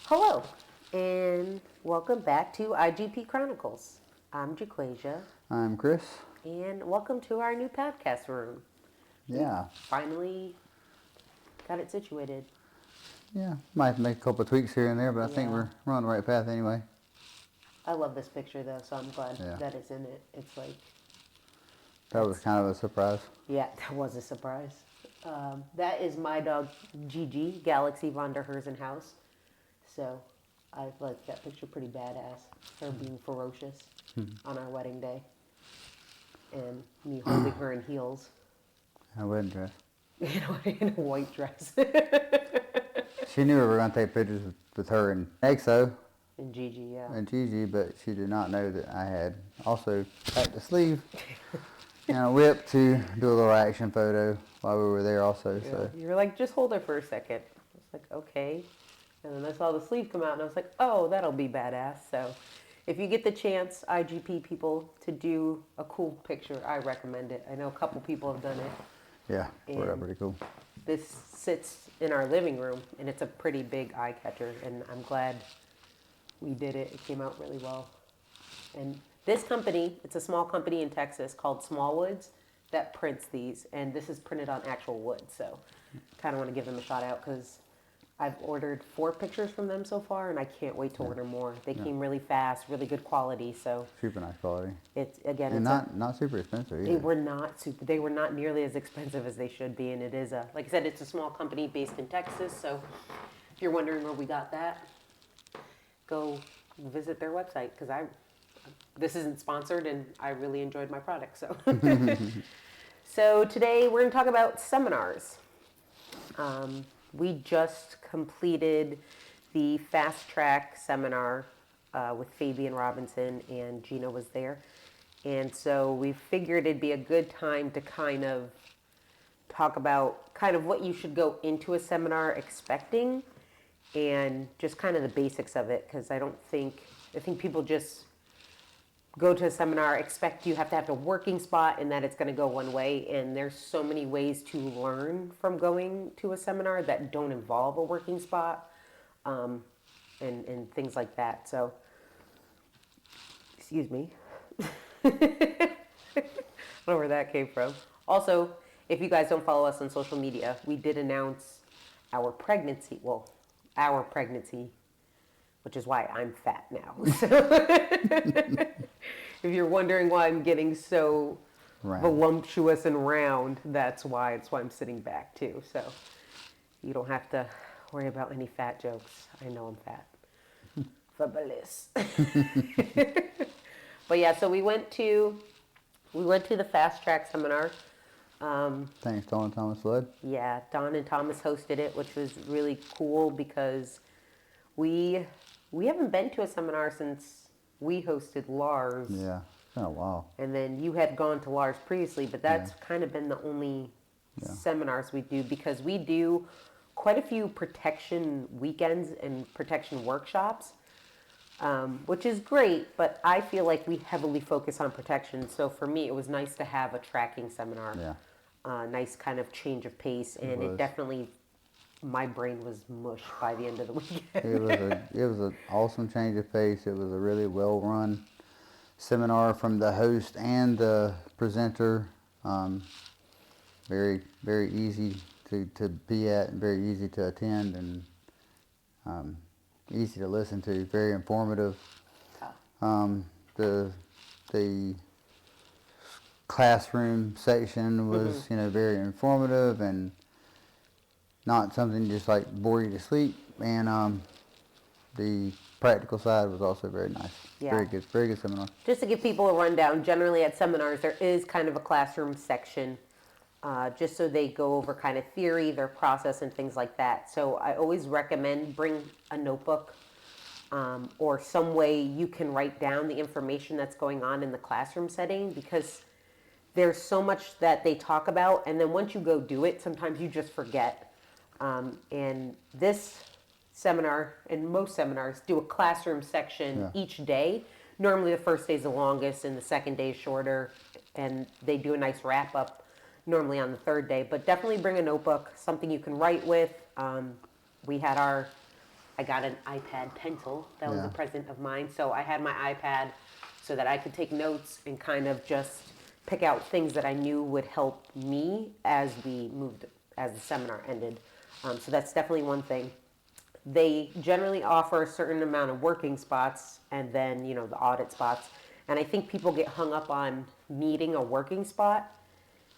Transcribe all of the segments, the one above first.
Hello, and welcome back to IGP Chronicles. I'm Jaquasia, I'm Chris. and welcome to our new podcast room. Yeah. Finally got it situated. Yeah. Might make a couple of tweaks here and there, but I think we're on the right path anyway. I love this picture though, so I'm glad Yeah. that it's in it. It's like... That was kind of a surprise. Yeah, that was a surprise. That is my dog, Gigi, Galaxy von der Herzenhaus. So I like that picture pretty badass. Her being ferocious on our wedding day. And me holding her in heels. A wedding dress. In a white dress. She knew we were going to take pictures with her and EXO. And Gigi, yeah. And Gigi, but she did not know that I had also packed a sleeve and a whip to do a little action photo while we were there also. Yeah. So You were like, just hold her for a second. I was like, okay. And then I saw the sleeve come out and I was like, oh, that'll be badass. So if you get the chance, IGP people, to do a cool picture, I recommend it. I know a couple people have done it. yeah, turned out pretty cool. This sits in our living room and it's a pretty big eye catcher, and I'm glad we did it. It came out really well. And this company, it's a small company in Texas called Smallwoods that prints these, and this is printed on actual wood. So kind of want to give them a shout out because I've ordered 4 pictures from them so far, and I can't wait to order more. They came really fast, really good quality. So super nice quality. it's again, And it's not super expensive either. They were not nearly as expensive as they should be, and it is like I said, it's a small company based in Texas. So if you're wondering where we got that, go visit their website because this isn't sponsored, and I really enjoyed my product. So so today we're going to talk about seminars. We just completed the fast track seminar with Fabian Robinson, and Gina was there. And so we figured it'd be a good time to kind of talk about kind of what you should go into a seminar expecting and just kind of the basics of it, because I think people just go to a seminar, expect you have to have a working spot and that it's going to go one way. And there's so many ways to learn from going to a seminar that don't involve a working spot and things like that. So, excuse me. I don't know where that came from. Also, if you guys don't follow us on social media, we did announce our pregnancy, which is why I'm fat now. If you're wondering why I'm getting so voluptuous and round, that's why. It's why I'm sitting back too. So you don't have to worry about any fat jokes. I know I'm fat. Fabulous. But yeah, so we went to the fast track seminar. Thanks, Don and Thomas Flood. Yeah, Don and Thomas hosted it, which was really cool because we haven't been to a seminar since we hosted Lars. Yeah, it's been a while. And then you had gone to Lars previously, but that's kind of been the only seminars we do, because we do quite a few protection weekends and protection workshops, which is great, but I feel like we heavily focus on protection. So for me, it was nice to have a tracking seminar. Yeah. Nice kind of change of pace, and it definitely, my brain was mush by the end of the weekend. It was an awesome change of pace. It was a really well run seminar from the host and the presenter. Very, very easy to be at, and very easy to attend, and easy to listen to. Very informative. The classroom section was very informative and not something just like bore you to sleep, and the practical side was also very nice. Yeah. Very good seminar. Just to give people a rundown, generally at seminars there is kind of a classroom section, just so they go over kind of theory, their process, and things like that. So I always recommend bring a notebook or some way you can write down the information that's going on in the classroom setting, because there's so much that they talk about, and then once you go do it, sometimes you just forget. And this seminar, and most seminars, do a classroom section each day. Normally the first day is the longest and the second day is shorter, and they do a nice wrap up normally on the third day. But definitely bring a notebook, something you can write with. We had our I got an iPad pencil. That was Yeah. a present of mine. So I had my iPad so that I could take notes and kind of just pick out things that I knew would help me as the seminar ended. So that's definitely one thing. They generally offer a certain amount of working spots and then, the audit spots. And I think people get hung up on needing a working spot,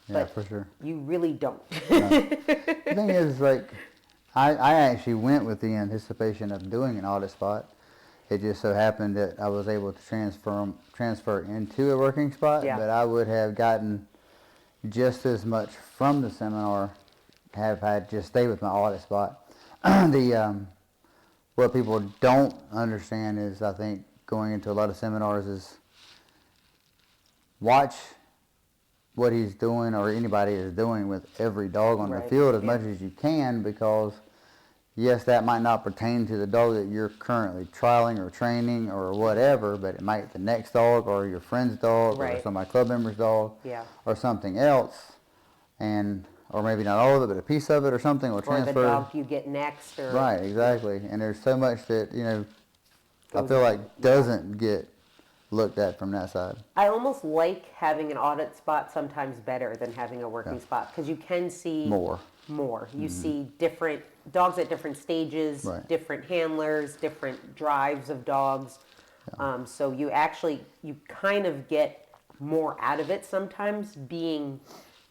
Yeah, but for sure. you really don't. The thing is, like, I actually went with the anticipation of doing an audit spot. It just so happened that I was able to transfer into a working spot, Yeah. but I would have gotten just as much from the seminar have had just stayed with my audit spot. What people don't understand is, I think, going into a lot of seminars is watch what he's doing or anybody is doing with every dog on the Right, field as yeah. much as you can, because yes, that might not pertain to the dog that you're currently trialing or training or whatever, but it might be the next dog or your friend's dog or Right. some of my club member's dog Yeah. or something else, or maybe not all of it, but a piece of it or something will Or transfer. the dog you get next. Or Right, exactly. And there's so much that, I Goes feel into like it, doesn't get looked at from that side. I almost like having an audit spot sometimes better than having a working Yeah. spot, because you can see More. You see different dogs at different stages, Right. different handlers, different drives of dogs. So you kind of get more out of it sometimes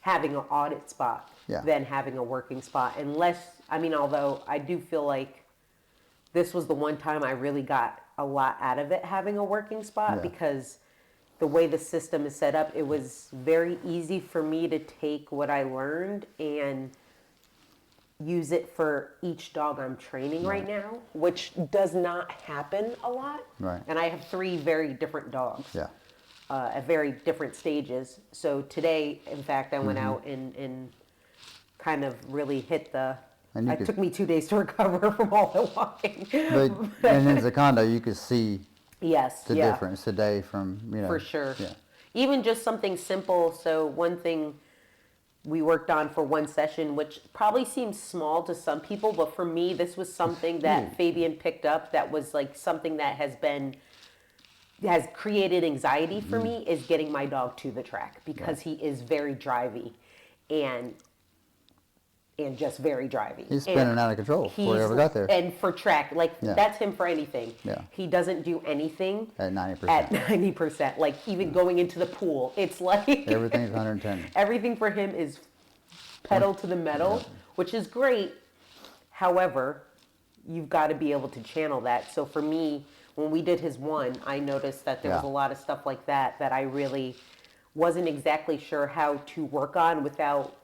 having an audit spot Yeah. than having a working spot. Although I do feel like this was the one time I really got a lot out of it having a working spot, Yeah. because the way the system is set up, it was very easy for me to take what I learned and use it for each dog I'm training right now, which does not happen a lot. Right. And I have 3 very different dogs. Yeah. At very different stages. So today, in fact, I went Mm-hmm. out and kind of really hit the. And It took me 2 days to recover from all the walking. But and in the condo, you could see Yes, the yeah, difference today from, for sure. Yeah. Even just something simple. So one thing we worked on for one session, which probably seems small to some people, but for me, this was something that Fabian picked up that was like something that has created anxiety for me, is getting my dog to the track, because he is very drivey and just very drivey. He's spinning out of control before he ever got there. And for track, Yeah. that's him for anything. Yeah. He doesn't do anything At 90%. at 90%. Like even going into the pool, it's like Everything's 110. everything for him is pedal to the metal, which is great. However, you've got to be able to channel that. So for me, when we did his one, I noticed that there was a Yeah. lot of stuff like that I really wasn't exactly sure how to work on without.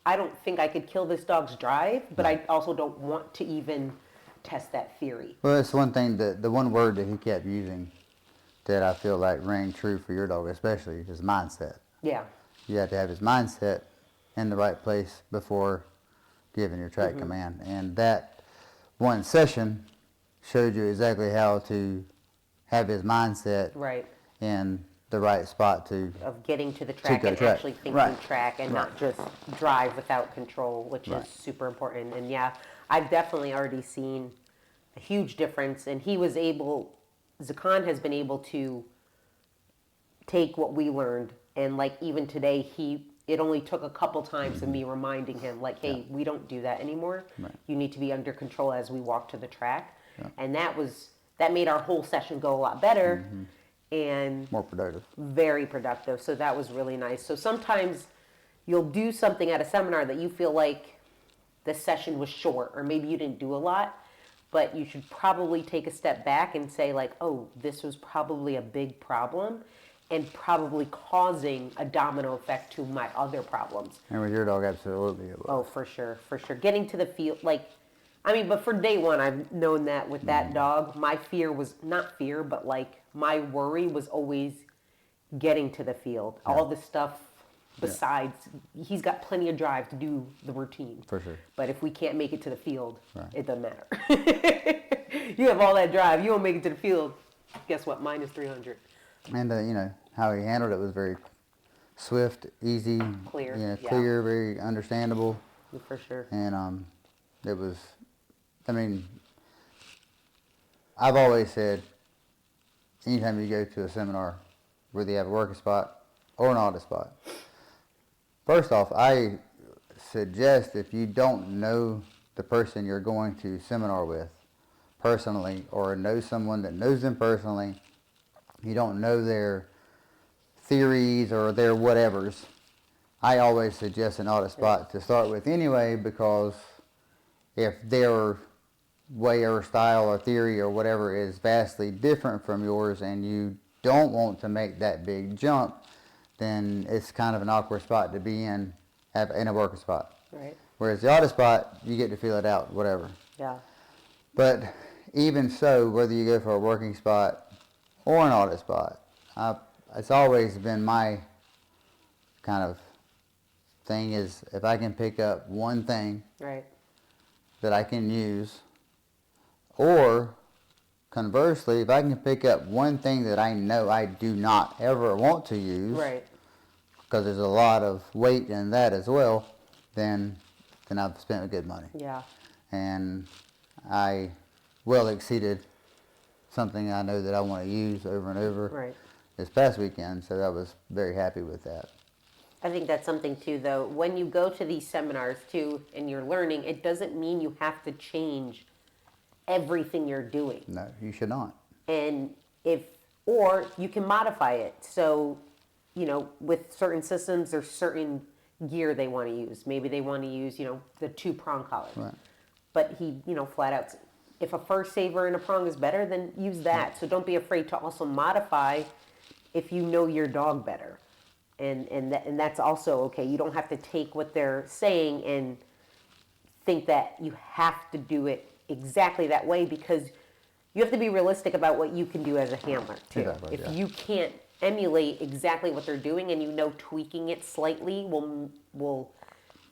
I don't think I could kill this dog's drive, but I also don't want to even test that theory. Well, it's one thing, the one word that he kept using that I feel like rang true for your dog especially is mindset. Yeah. You have to have his mindset in the right place before giving your track command. And that one session showed you exactly how to have his mindset Right. in the right spot to. Of getting to the track go and track. actually thinking Right. track and Right. not just drive without control, which Right. is super important. And yeah, I've definitely already seen a huge difference. And Zakan has been able to take what we learned, and like even today, it only took a couple times of me reminding him, like, hey, we don't do that anymore. Right. You need to be under control as we walk to the track. And that made our whole session go a lot better. And More productive. very productive. So that was really nice. So sometimes you'll do something at a seminar that you feel like the session was short, or maybe you didn't do a lot, but you should probably take a step back and say like, oh, this was probably a big problem and probably causing a domino effect to my other problems. And with your dog, absolutely it was. Oh, for sure, for sure. Getting to the field, but for day one, I've known that with that dog, my fear was not fear, but like my worry was always getting to the field. All the stuff besides, he's got plenty of drive to do the routine. For sure. But if we can't make it to the field, Right. it doesn't matter. You have all that drive, you won't make it to the field. Guess what? Minus 300. And how he handled it was very swift, easy, Clear, yeah. clear, very understandable. For sure. And it was, I've always said, anytime you go to a seminar, whether you have a working spot or an audit spot, first off, I suggest if you don't know the person you're going to seminar with personally, or know someone that knows them personally, you don't know their theories or their whatevers, I always suggest an audit spot to start with anyway, because if their way or style or theory or whatever is vastly different from yours and you don't want to make that big jump, then it's kind of an awkward spot to be in a working spot. Right. Whereas the audit spot, you get to feel it out, whatever. Yeah. But even so, whether you go for a working spot or an audit spot, it's always been my kind of thing is if I can pick up one thing Right. that I can use, or conversely, if I can pick up one thing that I know I do not ever want to use, Right. because there's a lot of weight in that as well, then I've spent good money. Yeah. And I well exceeded something I know that I want to use over and over Right. this past weekend, so I was very happy with that. I think that's something too, though. When you go to these seminars too, and you're learning, it doesn't mean you have to change everything you're doing. No, you should not. And or you can modify it. So, with certain systems, there's certain gear they want to use. Maybe they want to use, the 2-prong collar. Right. But he, flat out, if a first saver and a prong is better, then use that. So don't be afraid to also modify if you know your dog better. And that's also okay. You don't have to take what they're saying and think that you have to do it exactly that way, because you have to be realistic about what you can do as a handler too. Exactly, if yeah. you can't emulate exactly what they're doing, and tweaking it slightly will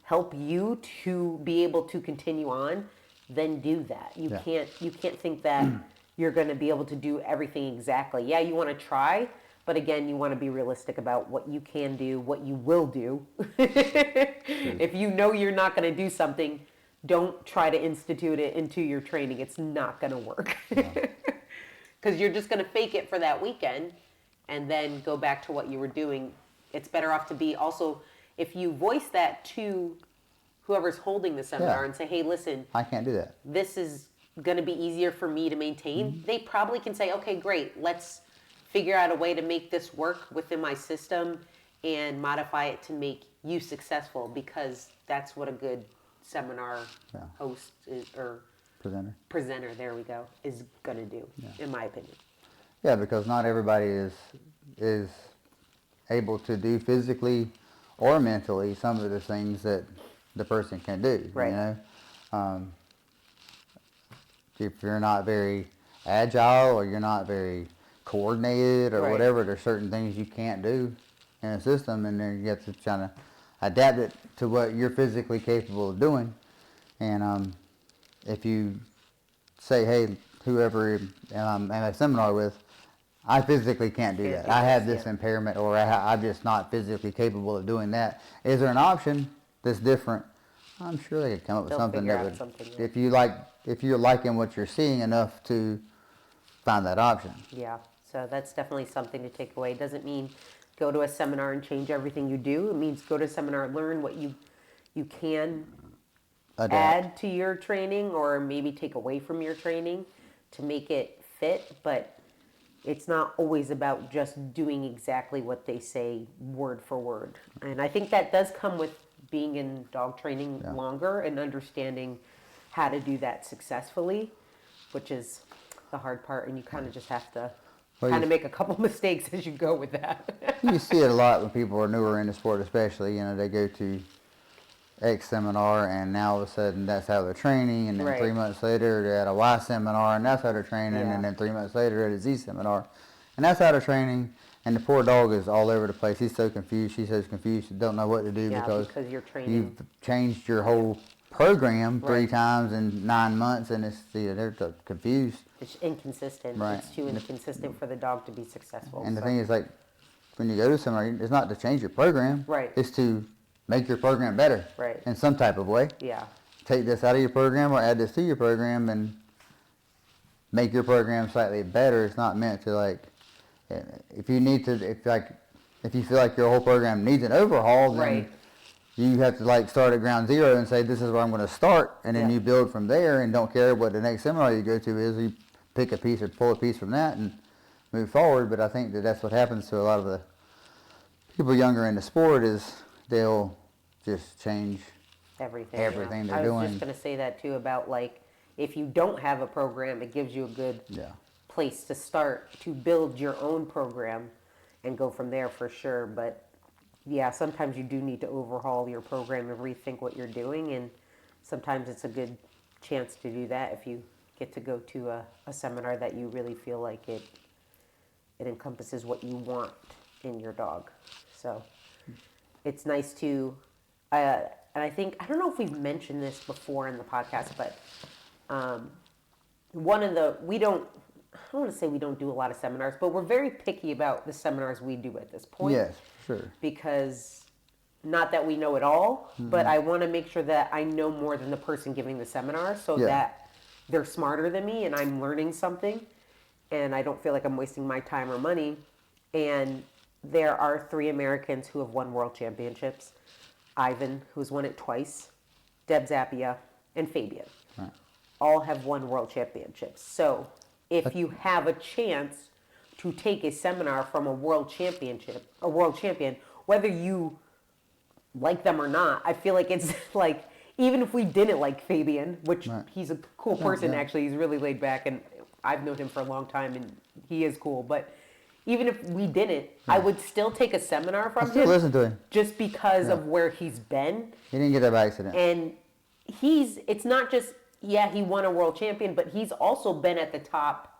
help you to be able to continue on, then do that. You can't think that you're going to be able to do everything exactly. Yeah, you want to try, but again, you want to be realistic about what you can do, what you will do. If you know you're not going to do something, don't try to institute it into your training. It's not going to work. Because you're just going to fake it for that weekend and then go back to what you were doing. It's better off to be also, if you voice that to whoever's holding the seminar and say, hey, listen, I can't do that. this is going to be easier for me to maintain. They probably can say, okay, great, let's figure out a way to make this work within my system and modify it to make you successful, because that's what a good seminar host is, or presenter, there we go, is going to do, in my opinion. Yeah, because not everybody is able to do physically or mentally some of the things that the person can do. Right. If you're not very agile or you're not very coordinated or whatever, there's certain things you can't do in a system, and then you have to try to adapt it to what you're physically capable of doing. And if you say, hey, whoever I'm at a seminar with, I physically can't do that. I have this impairment, or I'm just not physically capable of doing that. Is there an option that's different? I'm sure they could come up with something that would, if you're liking what you're seeing enough to find that option. Yeah, so that's definitely something to take away. It doesn't mean go to a seminar and change everything you do. It means go to a seminar and learn what you can add to your training, or maybe take away from your training to make it fit. But it's not always about just doing exactly what they say word for word. And I think that does come with being in dog training longer and understanding how to do that successfully, which is the hard part. And you kind of just have to kind of make a couple mistakes as you go with that. You see it a lot when people are newer in the sport, especially. They go to X seminar, and now all of a sudden that's how they're training, and then 3 months later they're at a Y seminar, and that's how they're training, and then 3 months later they're at a Z seminar, and that's how they're training. And the poor dog is all over the place. He's so confused. She's so confused. Don't know what to do because you're training. You've changed your whole program 3 times in 9 months, and they're confused. It's inconsistent. Right. It's too inconsistent for the dog to be successful. And the thing is, like, when you go to somewhere, it's not to change your program. Right. It's to make your program better. Right. In some type of way. Yeah. Take this out of your program or add this to your program, and make your program slightly better. It's not meant to like, if you feel like your whole program needs an overhaul, then Right. you have to like start at ground zero and say, this is where I'm going to start, and then Yeah. you build from there, and don't care what the next seminar you go to is. You pick a piece or pull a piece from that and move forward. But I think that's what happens to a lot of the people younger in the sport is they'll just change Everything. everything Yeah. they're I was doing. just going to say that too about like if you don't have a program, it gives you a good Yeah. place to start to build your own program and go from there for sure. But yeah, sometimes you do need to overhaul your program and rethink what you're doing, and sometimes it's a good chance to do that if you get to go to a seminar that you really feel like it encompasses what you want in your dog. So it's nice to, and I think, I don't know if we've mentioned this before in the podcast, but I don't want to say we don't do a lot of seminars, but we're very picky about the seminars we do at this point. Yes, sure. Because, not that we know it all, but I want to make sure that I know more than the person giving the seminar so Yeah. that they're smarter than me and I'm learning something and I don't feel like I'm wasting my time or money. And there are 3 Americans who have won world championships. Ivan, who's won it twice, Deb Zappia, and Fabian. Right. All have won world championships. So if you have a chance to take a seminar from a world champion, whether you like them or not, I feel like it's like, even if we didn't like Fabian, which Right. he's a cool person, yeah. actually, he's really laid back, and I've known him for a long time, and he is cool, but even if we didn't, I would still take a seminar from Still him listen to him. just because of where he's been. He didn't get that by accident. And it's not just, yeah, he won a world champion, but he's also been at the top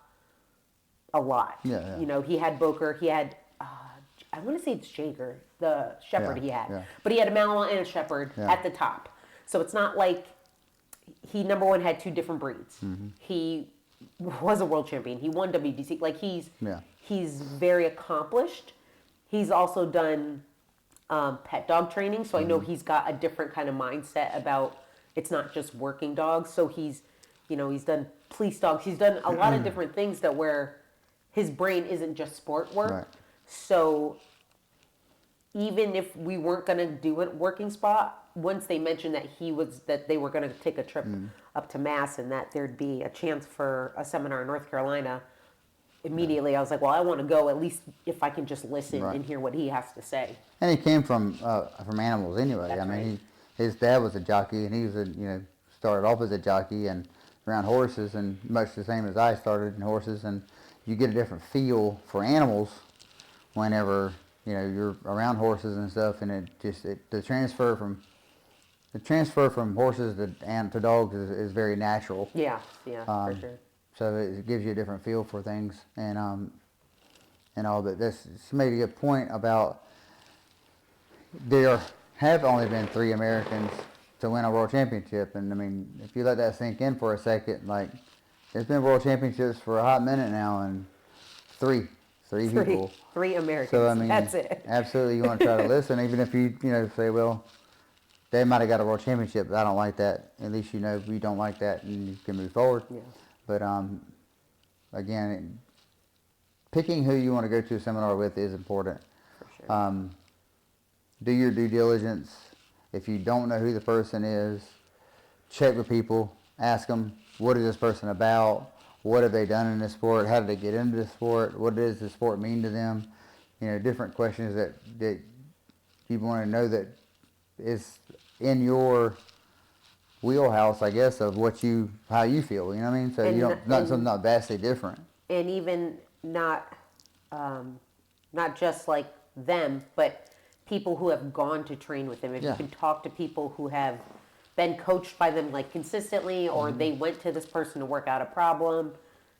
a lot. Yeah. You know, he had Boker, he had, I want to say it's Jager, the shepherd Yeah, he had. yeah. But he had a Malinois and a shepherd Yeah. at the top. So it's not like he, number one, had 2 different breeds. Mm-hmm. He was a world champion. He won WDC. Like, he's very accomplished. He's also done pet dog training, so I know he's got a different kind of mindset about, it's not just working dogs. So he's done police dogs. He's done a lot of different things that where his brain isn't just sport work. Right. So even if we weren't going to do a working spot, once they mentioned that they were going to take a trip up to Mass and that there'd be a chance for a seminar in North Carolina, immediately I was like, well, I want to go, at least if I can just listen and hear what he has to say. And he came from animals anyway. That's I mean, right. his dad was a jockey, and he was started off as a jockey and around horses, and much the same as I started in horses. And you get a different feel for animals whenever you're around horses and stuff, and the transfer from horses to dogs is very natural. Yeah, for sure. So it gives you a different feel for things, and all. But she made a good point about there have only been 3 Americans to win a world championship, and I mean, if you let that sink in for a second, like, there's been world championships for a hot minute now, and three people. 3 Americans. So I mean, that's it. Absolutely, you want to try to listen, even if you say, well, they might have got a world championship, but I don't like that. At least you don't like that, and you can move forward. Yeah. But again, picking who you want to go to a seminar with is important. For sure. Do your due diligence. If you don't know who the person is, check with people. Ask them, what is this person about? What have they done in this sport? How did they get into the sport? What does the sport mean to them? Different questions that you want to know that is in your wheelhouse, I guess, of how you feel. You know what I mean? So something not vastly different. And even not just like them, but people who have gone to train with them. If you can talk to people who have been coached by them like consistently, or they went to this person to work out a problem,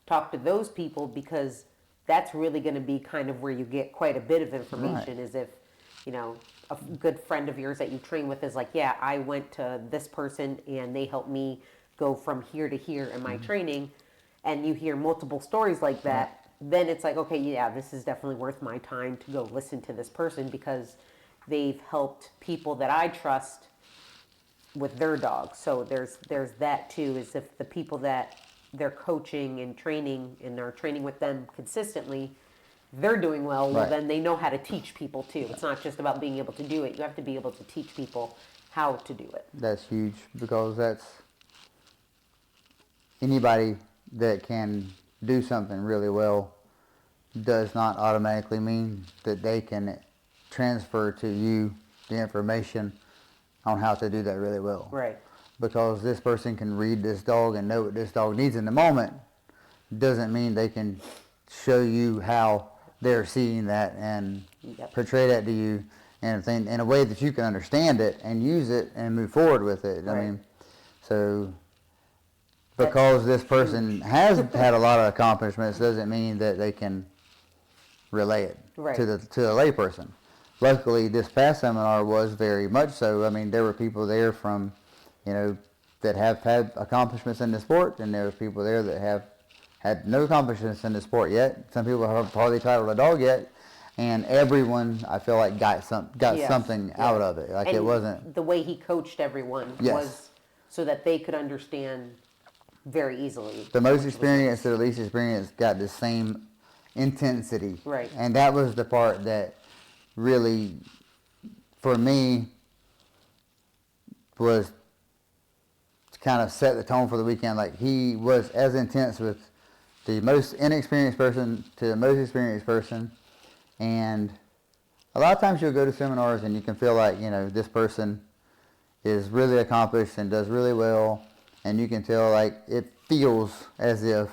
talk to those people, because that's really going to be kind of where you get quite a bit of information. Is if a good friend of yours that you train with is like, yeah, I went to this person and they helped me go from here to here in my training, and you hear multiple stories like that, then it's like, okay, yeah, this is definitely worth my time to go listen to this person, because they've helped people that I trust with their dogs. So there's that too, is if the people that they're coaching and training and are training with them consistently, they're doing well, Right. then they know how to teach people too. It's not just about being able to do it. You have to be able to teach people how to do it. That's huge, because that's anybody that can do something really well does not automatically mean that they can transfer to you the information on how to do that really well. Right. Because this person can read this dog and know what this dog needs in the moment doesn't mean they can show you how they're seeing that and Yep. portray that to you in a way that you can understand it and use it and move forward with it. Right. I mean, so because this person has had a lot of accomplishments doesn't mean that they can relay it Right. to the layperson. Luckily, this past seminar was very much so. I mean, there were people there from, that have had accomplishments in the sport, and there were people there that have had no accomplishments in the sport yet. Some people have hardly titled a dog yet, and everyone, I feel like, got Yes. something out of it. Like, And it wasn't. the way he coached everyone Yes. was so that they could understand very easily. The most experienced to the least experienced got the same intensity. Right. And that was the part that really, for me, was to kind of set the tone for the weekend. Like, he was as intense with the most inexperienced person to the most experienced person. And a lot of times you'll go to seminars and you can feel like, this person is really accomplished and does really well. And you can tell, like, it feels as if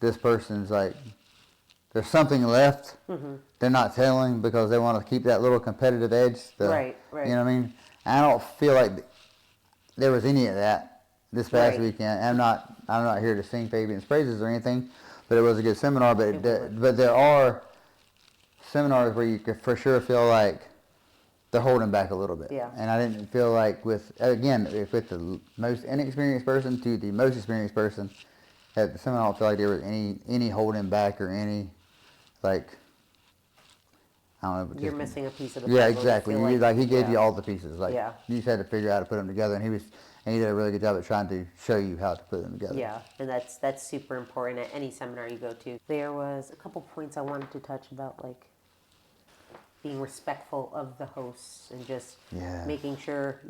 this person's like, there's something left. Mm-hmm. They're not telling because they want to keep that little competitive edge. Right. You know what I mean? I don't feel like there was any of that this past weekend. I'm not here to sing Fabian's praises or anything, but it was a good seminar. But there are seminars where you could for sure feel like they're holding back a little bit. Yeah. And I didn't feel like with the most inexperienced person to the most experienced person at the seminar, I don't feel like there was any holding back or any, like, I don't know. You're missing a piece of the puzzle. Yeah, puzzle. exactly. He gave you all the pieces. Like, you just had to figure out how to put them together, and he did a really good job at trying to show you how to put them together. Yeah, and that's super important at any seminar you go to. There was a couple points I wanted to touch about, like being respectful of the hosts and just making sure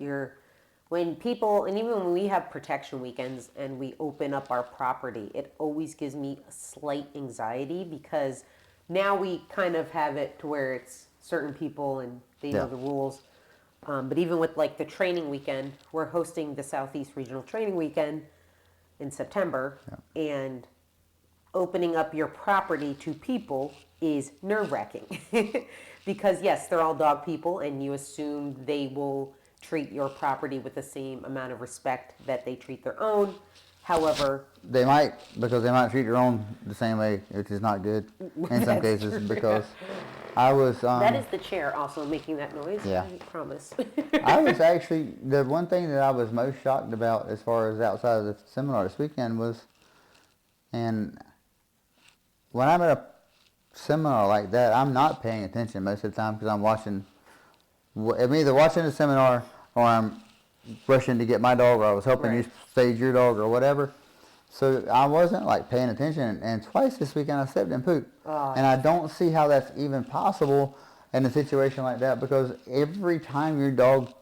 when people, and even when we have protection weekends and we open up our property, it always gives me a slight anxiety because now we kind of have it to where it's certain people and they know the rules. But even with like the training weekend, we're hosting the Southeast Regional Training Weekend in September, and opening up your property to people is nerve-wracking because yes, they're all dog people and you assume they will treat your property with the same amount of respect that they treat their own. However, they might treat their own the same way, which is not good in some cases. True. Because I was that is the chair also making that noise. Yeah, I promise. I was actually, the one thing that I was most shocked about as far as outside of the seminar this weekend was, and when I'm at a seminar like that, I'm not paying attention most of the time because I'm either watching the seminar or I'm rushing to get my dog, or I was helping you stage your dog or whatever. So I wasn't like paying attention, and twice this weekend I stepped in poop. And I don't see how that's even possible in a situation like that, because every time your dog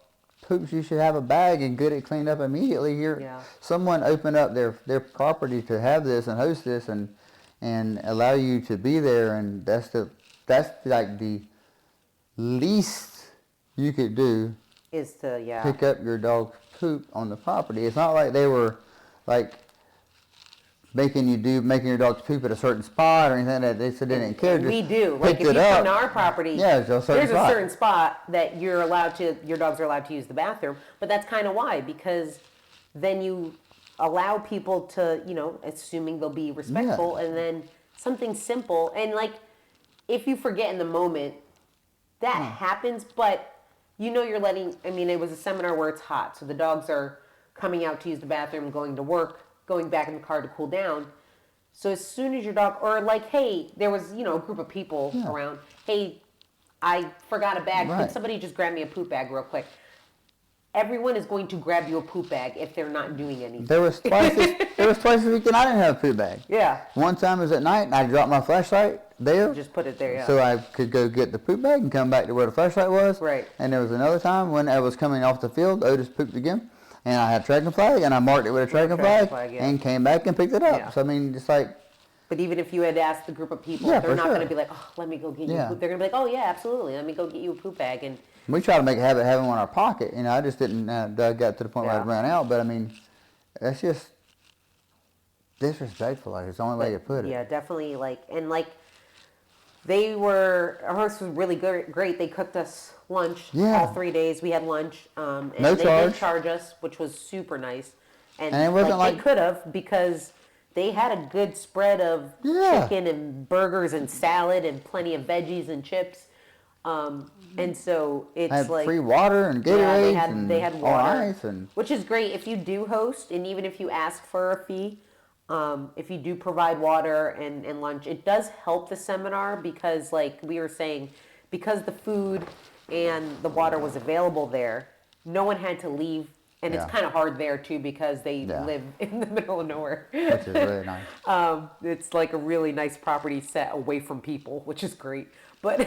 poops, you should have a bag and get it cleaned up immediately. Someone opened up their property to have this and host this and allow you to be there, and that's like the least you could do is to pick up your dog's poop on the property. It's not like they were like making your dog's poop at a certain spot or anything that they said they didn't care. We do. Like if you come to our property, there's a certain spot that your dogs are allowed to use the bathroom. But that's kind of why, because then you allow people to, assuming they'll be respectful, and then something simple. And like, if you forget in the moment, that happens, but you're it was a seminar where it's hot, so the dogs are coming out to use the bathroom, going to work, going back in the car to cool down. So as soon as your dog, or like, hey, there was, a group of people around, hey, I forgot a bag. Could somebody just grab me a poop bag real quick? everyone is going to grab you a poop bag if they're not doing anything. There was twice a week that I didn't have a poop bag. Yeah. One time was at night, and I dropped my flashlight there. Just put it there, yeah. So I could go get the poop bag and come back to where the flashlight was. Right. And there was another time when I was coming off the field, Otis pooped again, and I had a tracking flag, and I marked it with a tracking flag, and came back and picked it up. Yeah. So I mean, just like. But even if you had asked the group of people, Yeah, they're for not sure. going to be like, oh, let me go get you a poop. They're going to be like, oh, yeah, absolutely. Let me go get you a poop bag. And We try to make a habit of having one in our pocket. You know, I just didn't, got to the point where I ran out. But I mean, that's just disrespectful. Like, it's the only way to put it. Yeah, definitely. Our host was really great. They cooked us lunch all 3 days. We had lunch. And No they charge. did charge us, which was super nice. And it wasn't they could have, because they had a good spread of chicken and burgers and salad and plenty of veggies and chips. And so it's I had like free water and Gatorade they had water, ice which is great if you do host, and even if you ask for a fee, if you do provide water and lunch, it does help the seminar, because like we were saying, because the food and the water was available there, no one had to leave. And it's kind of hard there too, because they live in the middle of nowhere. which is really nice. It's like a really nice property set away from people, which is great. But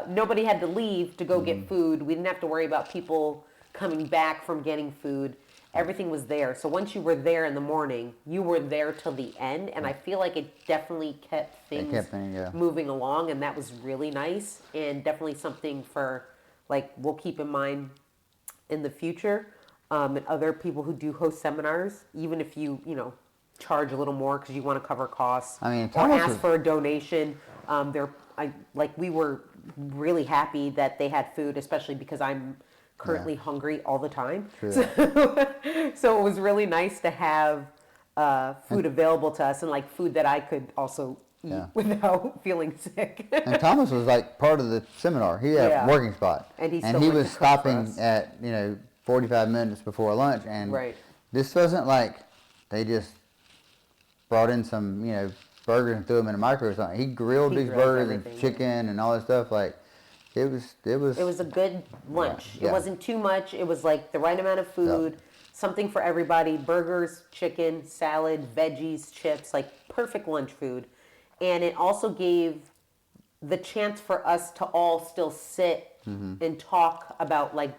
nobody had to leave to go get food. We didn't have to worry about people coming back from getting food. Everything was there. So once you were there in the morning, you were there till the end. And I feel like it definitely kept things moving along. And that was really nice. And definitely something for, like, we'll keep in mind in the future, and other people who do host seminars, even if you charge a little more because you want to cover costs, I mean, or ask for a donation. We were really happy that they had food, especially because I'm currently hungry all the time. So it was really nice to have food available to us, and like food that I could also eat without feeling sick. And Thomas was like part of the seminar. He had a working spot. And he was stopping at, 45 minutes before lunch. And this wasn't like they just brought in some, burgers and threw them in a microwave or something. He grilled these burgers and chicken and all that stuff. Like, it was a good lunch. Yeah. It wasn't too much. It was like the right amount of food, something for everybody, burgers, chicken, salad, veggies, chips, like perfect lunch food. And it also gave the chance for us to all still sit and talk about, like,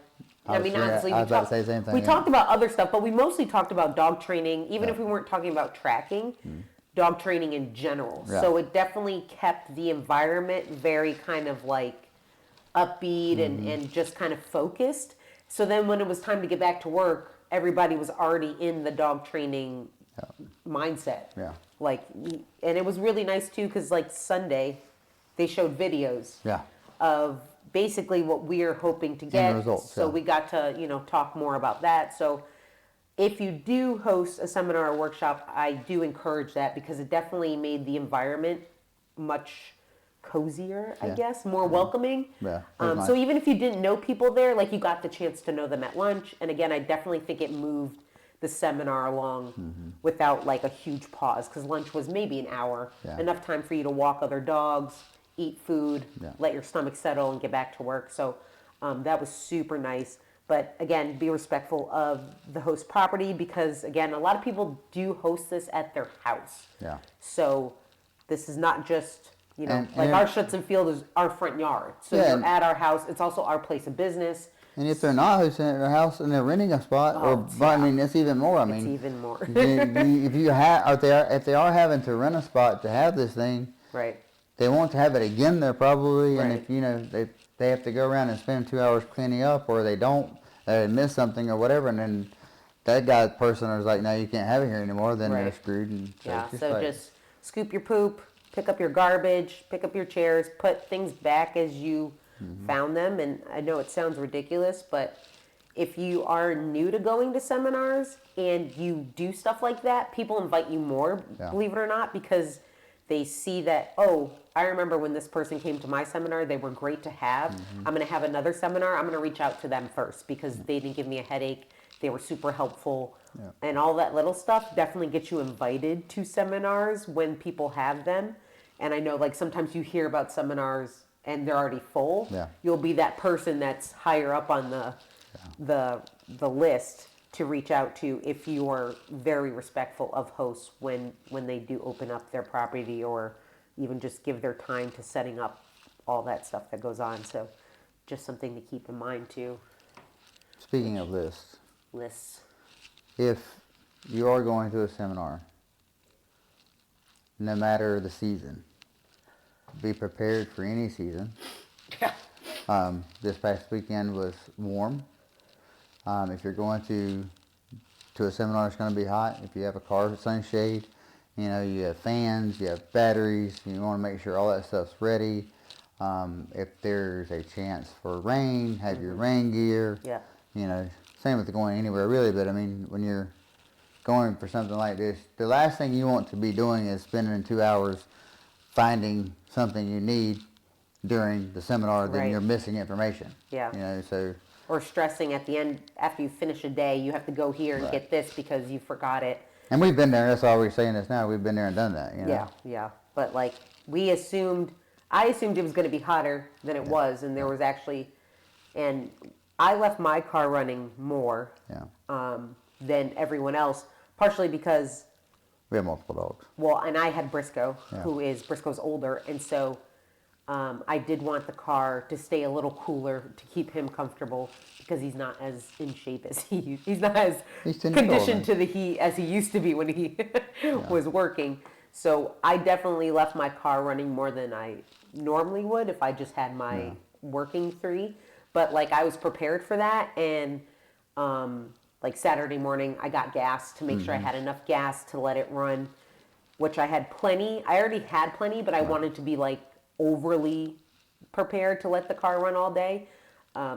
honestly, I was about to say the same thing. We talked about other stuff, but we mostly talked about dog training, even if we weren't talking about tracking, dog training in general. Yeah. So it definitely kept the environment very kind of like upbeat and just kind of focused. So then when it was time to get back to work, everybody was already in the dog training mindset. Yeah. Like, and it was really nice too, because like Sunday, they showed videos of basically what we're hoping to get. Results, so we got to, talk more about that. So if you do host a seminar or workshop, I do encourage that, because it definitely made the environment much cozier, I guess, more welcoming. Yeah. So Nice. even if you didn't know people there, like, you got the chance to know them at lunch. And again, I definitely think it moved the seminar along without like a huge pause, because lunch was maybe an hour, enough time for you to walk other dogs, eat food, let your stomach settle, and get back to work. So that was super nice. But again, be respectful of the host property, because again, a lot of people do host this at their house. Yeah. So this is not just, And our Schutz Field is our front yard. So you're at our house. It's also our place of business. And if they're not hosting at their house and they're renting a spot, it's even more. I mean, it's even more. if they are having to rent a spot to have this thing, Right. they want to have it again there probably. Right. And if they have to go around and spend 2 hours cleaning up, or they don't, they miss something or whatever, and then that person is like, no, you can't have it here anymore. Then they're screwed. And so just scoop your poop, pick up your garbage, pick up your chairs, put things back as you found them. And I know it sounds ridiculous, but if you are new to going to seminars and you do stuff like that, people invite you more, believe it or not, because they see that, oh, I remember when this person came to my seminar, they were great to have. I'm going to have another seminar. I'm going to reach out to them first, because they didn't give me a headache. They were super helpful. And all that little stuff definitely gets you invited to seminars when people have them. And I know, like, sometimes you hear about seminars and they're already full. You'll be that person that's higher up on the list to reach out to if you are very respectful of hosts when they do open up their property, or even just give their time to setting up all that stuff that goes on. So just something to keep in mind too. Speaking of Lists. if you are going to a seminar, no matter the season, be prepared for any season. Yeah. This past weekend was warm. If you're going to a seminar, it's going to be hot. If you have a car with sunshade, you have fans, you have batteries, you want to make sure all that stuff's ready. If there's a chance for rain, have your rain gear. Yeah. Same with going anywhere really, but I mean, when you're going for something like this, the last thing you want to be doing is spending 2 hours finding something you need during the seminar, then you're missing information. Yeah. So. Or stressing at the end, after you finish a day, you have to go here and get this because you forgot it. And we've been there, that's why we're saying this now, we've been there and done that, Yeah. But like, I assumed it was going to be hotter than it was, and there was actually, and I left my car running more than everyone else, partially because we have multiple dogs. Well, and I had Briscoe, Briscoe's older, and so I did want the car to stay a little cooler to keep him comfortable because he's not as in shape as he's not as conditioned to the heat as he used to be when he was working. So I definitely left my car running more than I normally would if I just had my working 3. But like, I was prepared for that, and like Saturday morning I got gas to make sure I had enough gas to let it run, which I had plenty. I already had plenty, but I wanted to be like overly prepared to let the car run all day.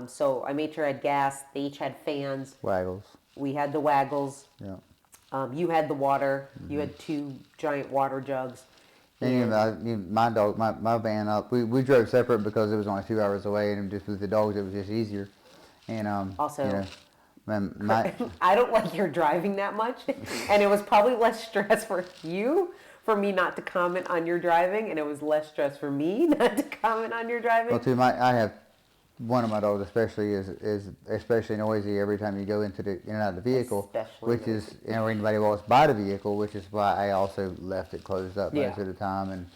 So I made sure I had gas. They each had fans. Waggles. We had the Waggles. Yeah. You had the water. You had 2 giant water jugs. And my dog, my van, we drove separate because it was only 2 hours away, and just with the dogs, it was just easier. And also, my I don't like your driving that much, and it was probably less stress for you for me not to comment on your driving, and it was less stress for me not to comment on your driving. Well, too, I have one of my dogs especially is especially noisy every time you go in and out of the vehicle, which is, or anybody walks by the vehicle, which is why I also left it closed up most of the time,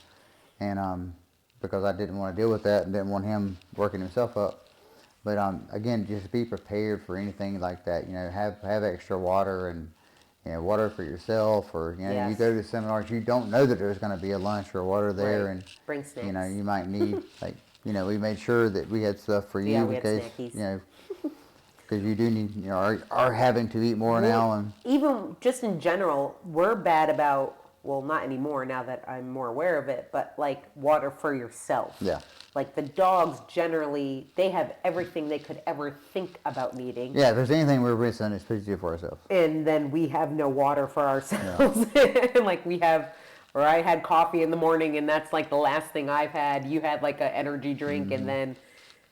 and because I didn't want to deal with that and didn't want him working himself up. But again, just be prepared for anything like that. Have extra water and water for yourself, or you go to seminars, you don't know that there's going to be a lunch or water there, and bring snacks. You might need like. We made sure that we had stuff for you because because you do need are having to eat more now, and even just in general, we're bad about, well, not anymore now that I'm more aware of it, but like water for yourself. Yeah. Like the dogs generally, they have everything they could ever think about needing. Yeah, if there's anything we're missing, it's physical for ourselves. And then we have no water for ourselves. Yeah. Like or I had coffee in the morning, and that's like the last thing I've had. You had like an energy drink, and then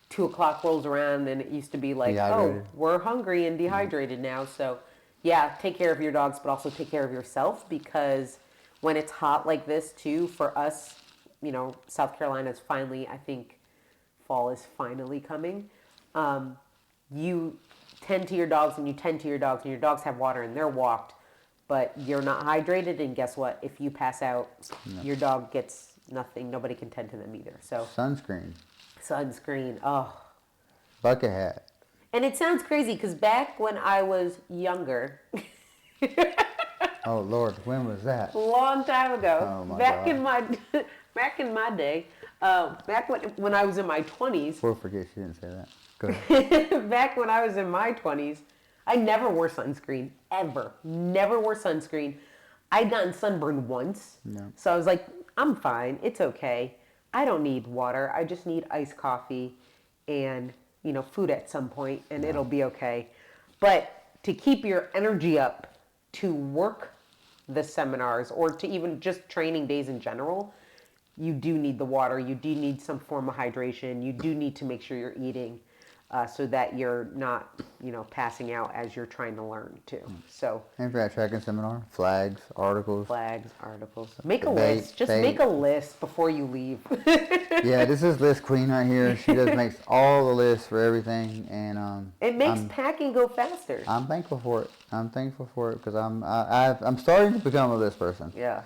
2 o'clock rolls around, and it used to be like, dehydrated. Oh, we're hungry and dehydrated now. So, yeah, take care of your dogs, but also take care of yourself, because when it's hot like this, too, for us, South Carolina's finally, I think, fall is finally coming. You tend to your dogs, and you tend to your dogs, and your dogs have water, and they're walked. But you're not hydrated, and guess what? If you pass out, your dog gets nothing. Nobody can tend to them either. So sunscreen. Oh, bucket hat. And it sounds crazy because back when I was younger. Oh Lord, when was that? A long time ago. Oh my God. Back in my day, back when I was in my 20s. We'll forget she didn't say that. Go ahead. Back when I was in my 20s. I never wore sunscreen, ever. Never wore sunscreen. I'd gotten sunburned once. No. So I was like, I'm fine. It's okay. I don't need water. I just need iced coffee and, food at some point, and it'll be okay. But to keep your energy up to work the seminars, or to even just training days in general, you do need the water. You do need some form of hydration. You do need to make sure you're eating. So that you're not, passing out as you're trying to learn too. So. And for that tracking seminar, flags, articles. Make a list. Just make a list before you leave. Yeah, this is list queen right here. She just makes all the lists for everything, and It makes packing go faster. I'm thankful for it. I'm thankful for it because I'm starting to become a list person. Yeah.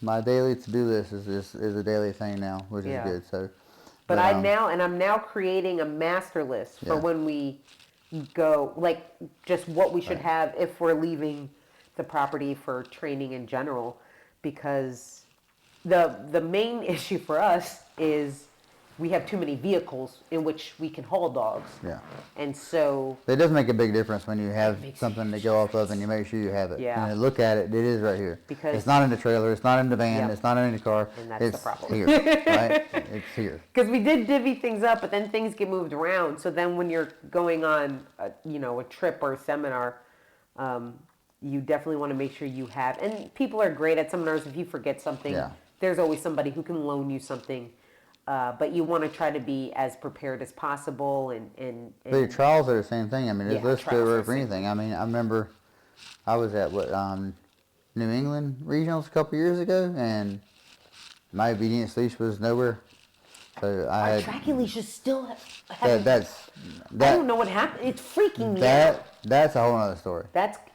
My daily to-do list is a daily thing now, which is good. So, but I'm now creating a master list for when we go, like just what we should have if we're leaving the property for training in general, because the main issue for us is we have too many vehicles in which we can haul dogs. Yeah. And so it does make a big difference when you have something to go off of and you make sure you have it. Yeah. And look at it, it is right here. Because it's not in the trailer, it's not in the van, it's not in the car. And that's it's the problem. Here, right? It's here. Because we did divvy things up, but then things get moved around. So then when you're going on, a trip or a seminar, you definitely want to make sure you have. And people are great at seminars. If you forget something, there's always somebody who can loan you something. But you want to try to be as prepared as possible. And But your trials are the same thing. I mean, let's go for anything. Thing. I mean, I remember I was at New England Regionals a couple years ago, and my obedience leash was nowhere. So our tracking leashes still have. I don't know what happened. It's freaking me out. That's a whole other story.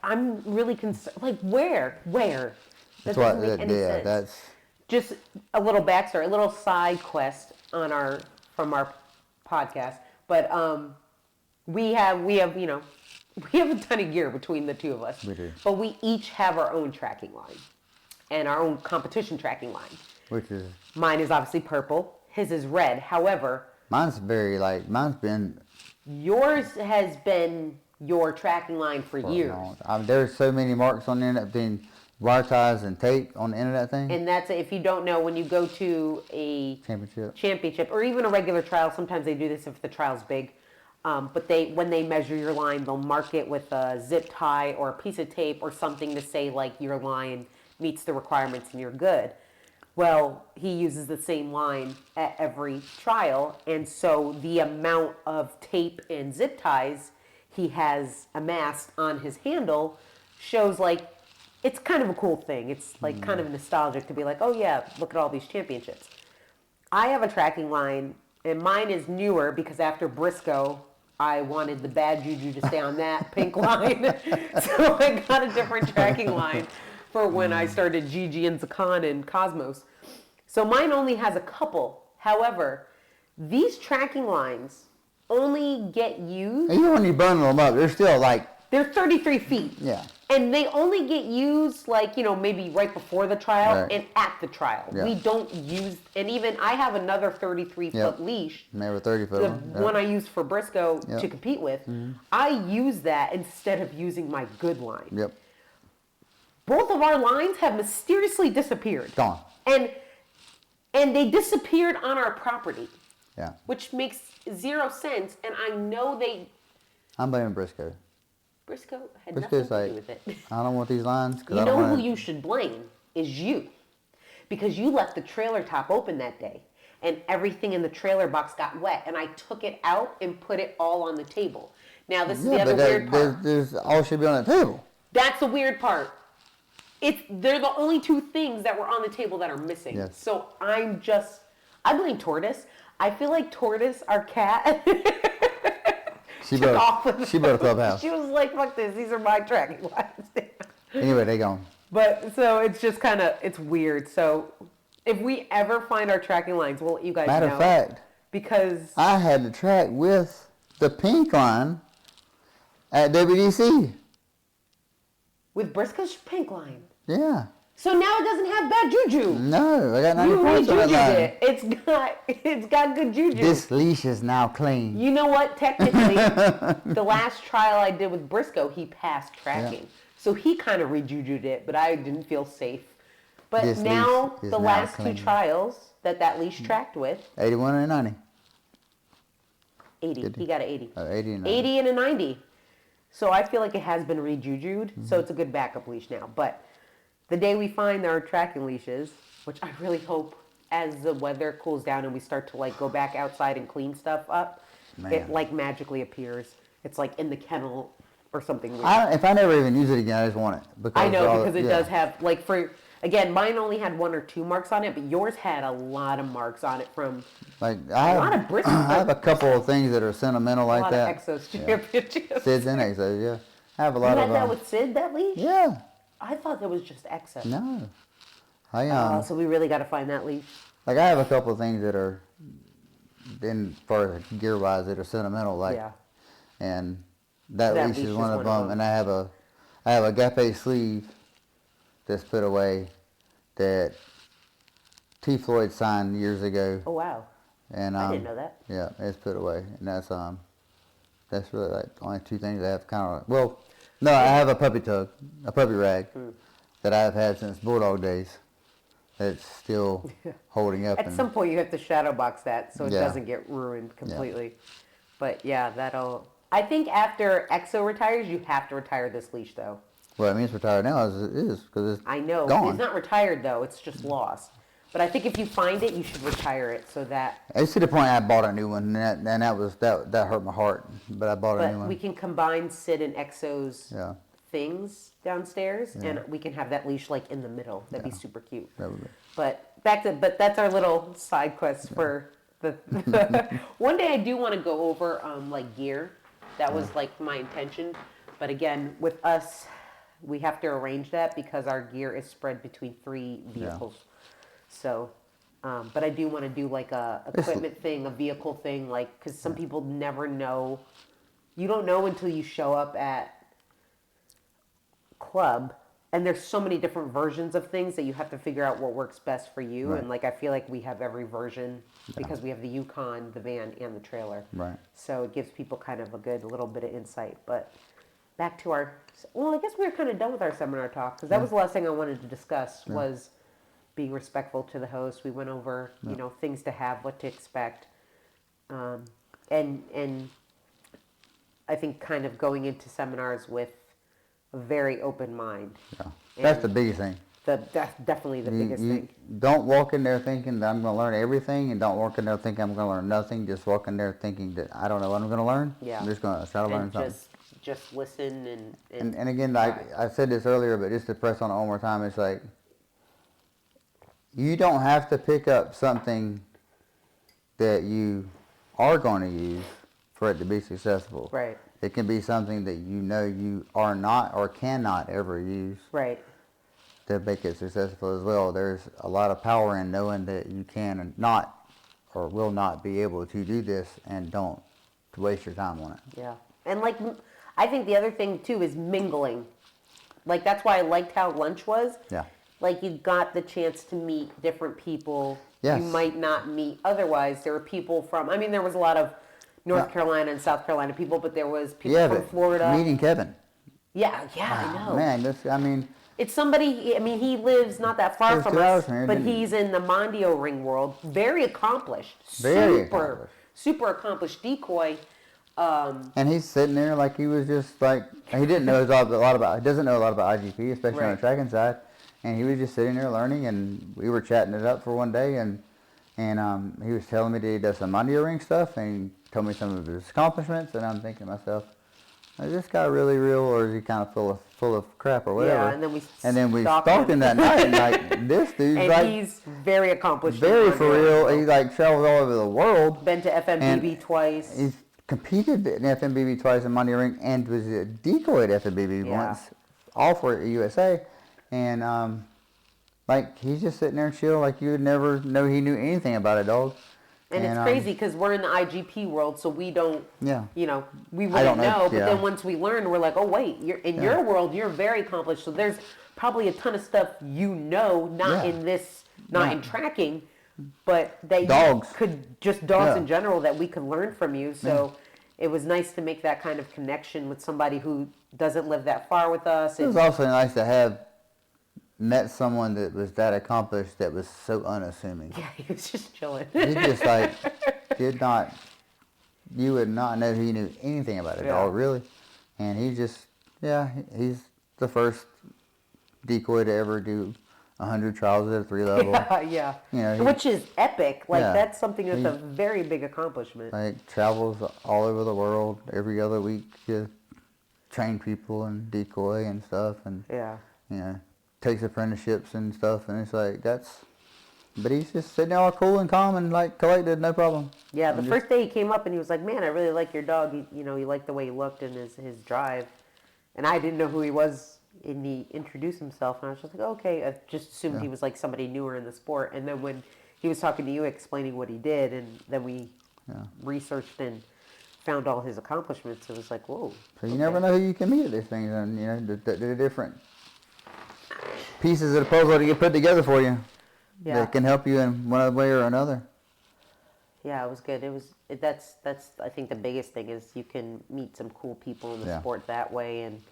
I'm really concerned. Like where? That doesn't make any sense. That's. Just a little backstory, a little side quest from our podcast. But we have a ton of gear between the two of us. We do. But we each have our own tracking line and our own competition tracking line. Which is? Mine is obviously purple. His is red. However, mine's been. Yours has been your tracking line for years. There's so many marks on there that have been wire ties and tape on the end of that thing. And that's, if you don't know, when you go to a championship or even a regular trial, sometimes they do this if the trial's big. But when they measure your line, they'll mark it with a zip tie or a piece of tape or something to say like your line meets the requirements and you're good. Well, he uses the same line at every trial, and so the amount of tape and zip ties he has amassed on his handle shows like it's kind of a cool thing. It's like kind of nostalgic to be like, oh yeah, look at all these championships. I have a tracking line, and mine is newer because after Briscoe, I wanted the bad juju to stay on that pink line. So I got a different tracking line for when I started Gigi and Zakan and Cosmos. So mine only has a couple. However, these tracking lines only get used. Even when you bundle them up, they're still like. They're 33 feet. Yeah. And they only get used like, maybe right before the trial and at the trial. Yeah. We don't use, and even I have another 33-foot leash. Maybe 30-foot one. The one I used for Briscoe to compete with. Mm-hmm. I use that instead of using my good line. Yep. Both of our lines have mysteriously disappeared. Gone. And they disappeared on our property. Yeah. Which makes zero sense. And I know I'm blaming Briscoe. Briscoe had nothing to do with it. I don't want these lines. You know who you should blame is you. Because you left the trailer top open that day. And everything in the trailer box got wet. And I took it out and put it all on the table. Now, this is the other weird part. There's all should be on the table. That's the weird part. They're the only two things that were on the table that are missing. Yes. So I blame Tortoise. I feel like Tortoise, our cat, She built a clubhouse. She was like, fuck this, these are my tracking lines. Anyway, they gone. But, so it's just it's weird. So if we ever find our tracking lines, we'll let you guys know. Matter of fact, because I had to track with the pink line at WDC. With Briscoe's pink line? Yeah. So now it doesn't have bad juju. No, I got 90 points on that line. It's got good juju. This leash is now clean. You know what? Technically, the last trial I did with Briscoe, he passed tracking. Yeah. So he kind of rejujued it, but I didn't feel safe. But this now, the last two trials that leash tracked with. 81 and a 90. 80. He got an 80. 80 and 90. 80 and a 90. So I feel like it has been rejujued, so it's a good backup leash now. But the day we find our tracking leashes, which I really hope as the weather cools down and we start to go back outside and clean stuff up, it magically appears. It's in the kennel or something weird. If I never even use it again, I just want it. I know, because it does have, Again, mine only had 1 or 2 marks on it, but yours had a lot of marks on it from Like a lot of bristles. I have a couple of things that are sentimental like that. A lot of Exos championships. Sid's and Exos, yeah. I have a lot You of had that with Sid, that leash? Yeah. I thought that was just Exos. No. So we really got to find that leash. Like I have a couple of things that are, in far as gear wise, that are sentimental. Like, and that leash is one of them. And I have a Agape sleeve that's put away that T. Floyd signed years ago. Oh wow! And I didn't know that. Yeah, it's put away, and that's really like the only 2 things I have kind of. Well, no, I have a puppy rag that I've had since Bulldog days. That's still holding up. At some point, you have to shadow box that so it Yeah. doesn't get ruined completely. Yeah. But yeah, that'll. I think after EXO retires, you have to retire this leash though. Well, I mean, it's retired now as it is because it's I know. gone. It's not retired though. It's just lost. But I think if you find it, you should retire it so that. It's to the point I bought a new one, and that hurt my heart. But I bought a new one. But we can combine Sid and EXO's Yeah. things downstairs, and we can have that leash like in the middle. That'd be super cute. That would be. But that's our little side quest for the. One day I do want to go over like gear. That was like my intention, but again with us, we have to arrange that because our gear is spread between 3 vehicles. Yeah. So, but I do want to do like a equipment thing, a vehicle thing, like because some people never know. You don't know until you show up at club, and there's so many different versions of things that you have to figure out what works best for you. Right. And like I feel like we have every version because we have the Yukon, the van, and the trailer. Right. So it gives people kind of a good little bit of insight. But back to I guess we were kind of done with our seminar talk because that was the last thing I wanted to discuss was being respectful to the host. We went over, you know, things to have, what to expect, and I think kind of going into seminars with a very open mind. Yeah, that's the biggest thing. That's definitely the biggest thing. Don't walk in there thinking that I'm going to learn everything, and don't walk in there thinking I'm going to learn nothing. Just walk in there thinking that I don't know what I'm going to learn. Yeah. I'm just going to try to learn something. Just listen and again, I said this earlier, but just to press on it one more time, it's like you don't have to pick up something that you are going to use for it to be successful. Right. It can be something that you know you are not or cannot ever use. Right. To make it successful as well. There's a lot of power in knowing that you can not or will not be able to do this and don't to waste your time on it. Yeah. And like, I think the other thing too is mingling. Like that's why I liked how lunch was. Yeah. Like you got the chance to meet different people yes. you might not meet otherwise. There were people from, I mean, there was a lot of North Carolina and South Carolina people, but there was people from Florida. Meeting Kevin. Yeah, I know. Man, it's somebody, I mean, he lives not that far from us, but he's in the Mondio ring world. Very accomplished. Super accomplished decoy. And he's sitting there like he was just like, he doesn't know a lot about IGP, especially on the tracking side. And he was just sitting there learning, and we were chatting it up for one day, and he was telling me that he does some Mondio ring stuff, and he told me some of his accomplishments, and I'm thinking to myself, is this guy really real, or is he kind of full of crap or whatever? Yeah, and then we stalked him that night, and like this dude's and like he's very accomplished, very for real. He like travels all over the world. Been to FMBB twice. He's competed in FMBB twice in Mondio ring, and was a decoy at FMBB once, all for USA, and like he's just sitting there chill, like you would never know he knew anything about it, dog. And it's crazy because we're in the IGP world, so we don't, you know, we I wouldn't know. But then once we learn, we're like, oh, wait, you're in your world, you're very accomplished. So there's probably a ton of stuff you know, not in this, not in tracking, but that dogs. You could, just dogs in general, that we could learn from you. So it was nice to make that kind of connection with somebody who doesn't live that far with us. It was also nice to have met someone that was that accomplished that was so unassuming. Yeah, he was just chilling. He just like you would not know he knew anything about it all, really. And he just, he's the first decoy to ever do 100 trials at a 3 level. Yeah. You know, which is epic. Like that's something that's a very big accomplishment. Like travels all over the world every other week to train people and decoy and stuff, and you know, takes apprenticeships and stuff, and it's like but he's just sitting there all cool and calm and like collected, no problem. Yeah, the first day he came up and he was like, "Man, I really like your dog. He liked the way he looked and his drive." And I didn't know who he was, and he introduced himself, and I was just like, "Okay." I just assumed he was like somebody newer in the sport. And then when he was talking to you, explaining what he did, and then we researched and found all his accomplishments, it was like, "Whoa!" So you never know who you can meet at these things, and the different pieces of the puzzle to get put together for you. Yeah. That can help you in one way or another. Yeah, it was good. That's I think the biggest thing is you can meet some cool people in the sport that way, and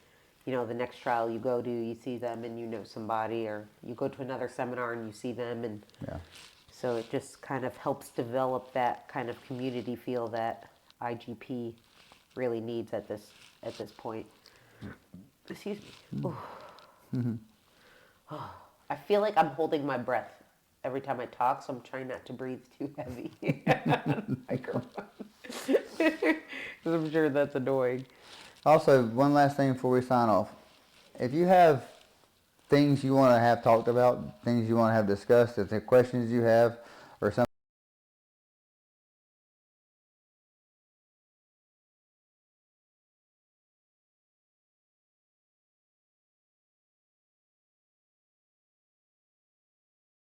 the next trial you go to, you see them and you know somebody, or you go to another seminar and you see them, and so it just kind of helps develop that kind of community feel that IGP really needs at this point. Excuse me. I feel like I'm holding my breath every time I talk, so I'm trying not to breathe too heavy on the microphone. Because I'm sure that's annoying. Also, one last thing before we sign off. If you have things you want to have talked about, things you want to have discussed, if there are questions you have,